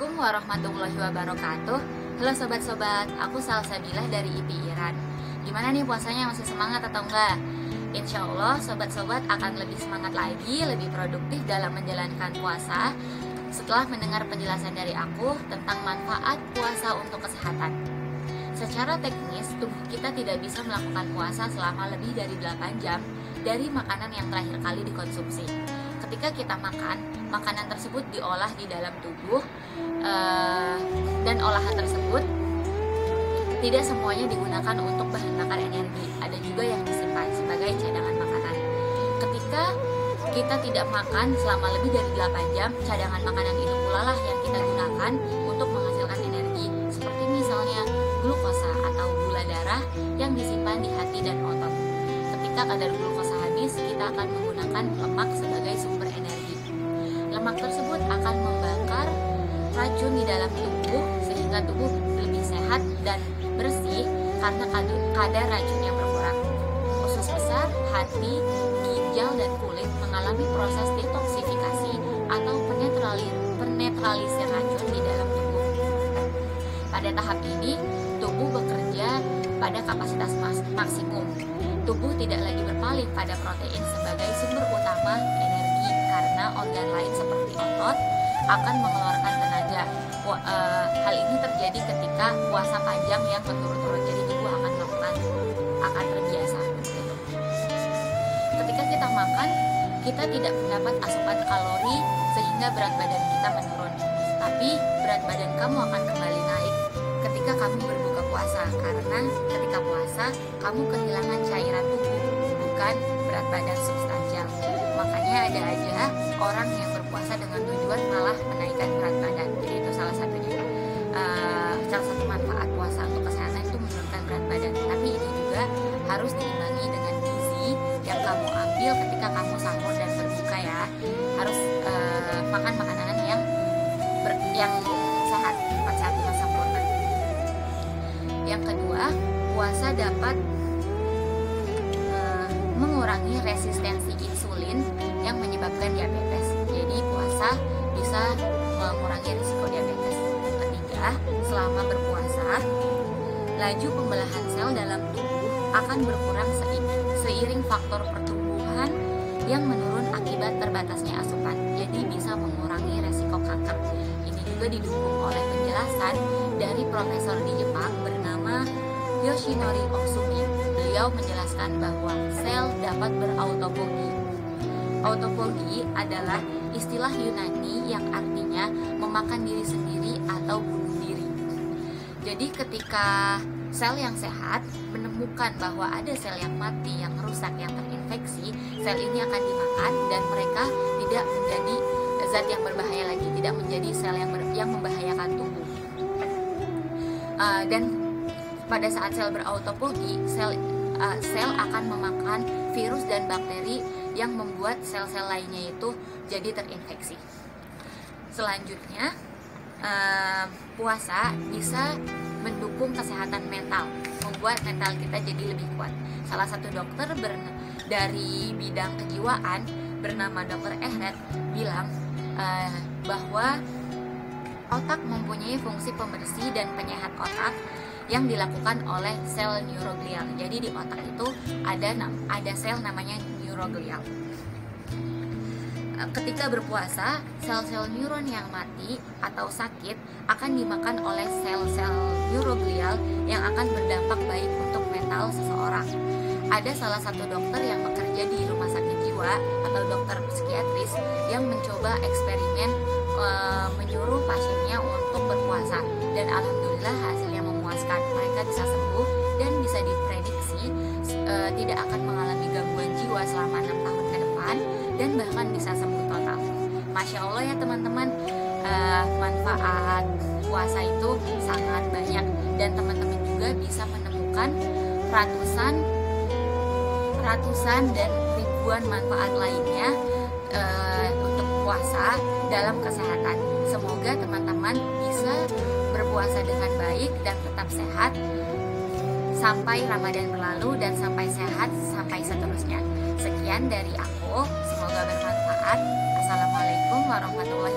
Assalamualaikum warahmatullahi wabarakatuh. Halo sobat-sobat, aku Salsabilah dari IP Iran. Gimana nih puasanya, masih semangat atau enggak? Insya Allah sobat-sobat akan lebih semangat lagi, lebih produktif dalam menjalankan puasa setelah mendengar penjelasan dari aku tentang manfaat puasa untuk kesehatan. Secara teknis, tubuh kita tidak bisa melakukan puasa selama lebih dari 8 jam dari makanan yang terakhir kali dikonsumsi. Ketika kita makan, makanan tersebut diolah di dalam tubuh dan olahan tersebut tidak semuanya digunakan untuk bahan bakar energi. Ada juga yang disimpan sebagai cadangan makanan. Ketika kita tidak makan selama lebih dari 8 jam, cadangan makanan itu pula lah yang kita gunakan untuk menghasilkan energi, seperti misalnya glukosa atau gula darah yang disimpan di hati dan otot. Ketika kadar glukosa habis, kita akan menggunakan lemak sebagai sumber energi. Lemak tersebut akan membakar racun di dalam tubuh sehingga tubuh lebih sehat dan bersih karena kadar racunnya berkurang. Usus besar, hati, ginjal, dan kulit mengalami proses detoksifikasi atau penetralisir racun di dalam tubuh. Pada tahap ini, tubuh bekerja pada kapasitas maksimum. Tubuh tidak lagi berpaling pada protein sebagai sumber utama energi karena organ lain seperti otot akan mengeluarkan tenaga. Hal ini terjadi ketika puasa panjang yang berturut-turut, jadi tubuh akan terbiasa. Ketika kita makan, kita tidak mendapat asupan kalori sehingga berat badan kita menurun. Tapi berat badan kamu akan kembali naik ketika kamu berbuka puasa, karena ketika puasa kamu kehilangan cairan tubuh, bukan berat badan substansial. Makanya ada aja orang yang berpuasa dengan tujuan malah menaikkan berat badan. Jadi itu salah satunya. Salah satu manfaat puasa untuk kesehatan itu menurunkan berat badan. Tapi ini juga harus diimbangi dengan gizi yang kamu ambil ketika kamu sahur dan berbuka ya. Harus makan makanan yang sehat, cepat sehat dengan sempurna. Yang kedua, puasa dapat mengurangi resistensi insulin yang menyebabkan diabetes. Jadi puasa bisa mengurangi risiko diabetes. Ketiga, selama berpuasa, laju pembelahan sel dalam tubuh akan berkurang seiring faktor pertumbuhan yang menurun akibat terbatasnya asupan. Jadi bisa mengurangi resiko kanker. Ini juga didukung oleh penjelasan dari profesor di Jepang bernama Yoshinori Otsumi. Beliau menjelaskan bahwa sel dapat berautophagy. Autophagy adalah istilah Yunani yang artinya memakan diri sendiri atau bunuh diri. Jadi ketika sel yang sehat menemukan bahwa ada sel yang mati, yang rusak, yang terinfeksi, sel ini akan dimakan dan mereka tidak menjadi zat yang berbahaya lagi, tidak menjadi sel yang membahayakan tubuh. Dan pada saat sel berautophagy, sel akan memakan virus dan bakteri yang membuat sel-sel lainnya itu jadi terinfeksi. Selanjutnya, puasa bisa mendukung kesehatan mental, membuat mental kita jadi lebih kuat. Salah satu dokter dari bidang kejiwaan bernama Dr. Ehret bilang bahwa otak mempunyai fungsi pembersih dan penyehat otak yang dilakukan oleh sel neuroglial. Jadi di otak itu ada sel namanya neuroglial. Ketika berpuasa, sel-sel neuron yang mati atau sakit akan dimakan oleh sel-sel neuroglial yang akan berdampak baik untuk mental seseorang. Ada salah satu dokter yang bekerja di rumah sakit jiwa atau dokter psikiatris yang mencoba eksperimen menyuruh pasiennya untuk berpuasa, dan alhamdulillah hasilnya memuaskan. Mereka bisa sembuh dan bisa diprediksi tidak akan mengalami gangguan jiwa selama 6 tahun ke depan dan bahkan bisa sembuh total. Masya Allah ya teman-teman, manfaat puasa itu sangat banyak dan teman-teman juga bisa menemukan ratusan dan ribuan manfaat lainnya untuk puasa dalam kesehatan. Semoga teman-teman bisa berpuasa dengan baik dan tetap sehat sampai Ramadan berlalu dan sampai sehat sampai seterusnya. Sekian dari aku, semoga bermanfaat. Assalamualaikum warahmatullahi wabarakatuh.